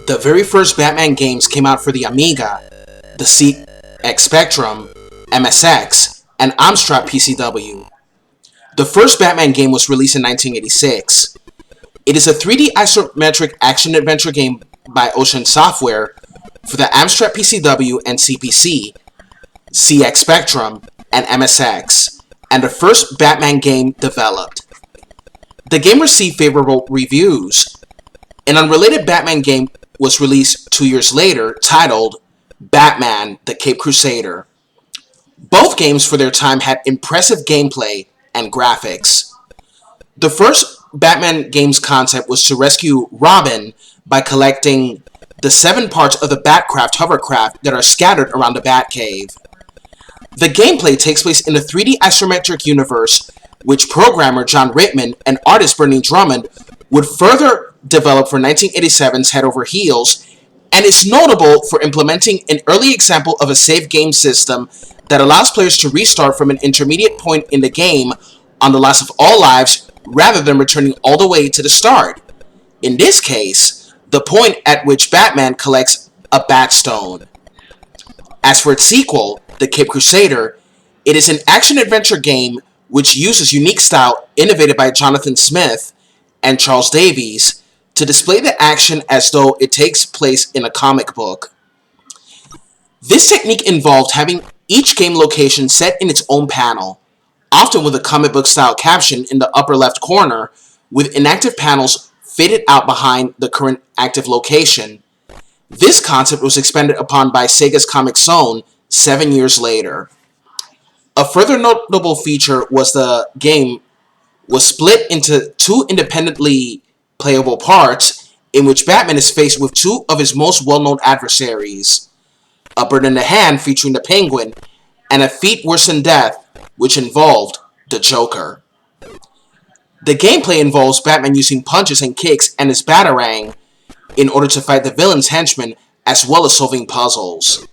The very first Batman games came out for the Amiga, the CX Spectrum, MSX, and Amstrad PCW. The first Batman game was released in 1986. It is a 3D isometric action-adventure game by Ocean Software for the Amstrad PCW and CPC, CX Spectrum, and MSX, and the first Batman game developed. The game received favorable reviews. An unrelated Batman game was released 2 years later, titled Batman: The Caped Crusader. Both games for their time had impressive gameplay and graphics. The first Batman game's concept was to rescue Robin by collecting the 7 parts of the Batcraft hovercraft that are scattered around the Batcave. The gameplay takes place in a 3D isometric universe, which programmer John Rittman and artist Bernie Drummond would further develop for 1987's Head Over Heels, and is notable for implementing an early example of a save game system that allows players to restart from an intermediate point in the game on the loss of all lives rather than returning all the way to the start. In this case, the point at which Batman collects a Batstone. As for its sequel, The Caped Crusader, it is an action-adventure game which uses unique style innovated by Jonathan Smith and Charles Davies to display the action as though it takes place in a comic book. This technique involved having each game location set in its own panel, often with a comic book style caption in the upper left corner, with inactive panels faded out behind the current active location. This concept was expanded upon by Sega's Comic Zone 7 years later. A further notable feature was the game was split into 2 independently playable parts, in which Batman is faced with 2 of his most well-known adversaries, a bird in the hand featuring the Penguin, and a feat worse than death, which involved the Joker. The gameplay involves Batman using punches and kicks and his Batarang in order to fight the villain's henchmen, as well as solving puzzles.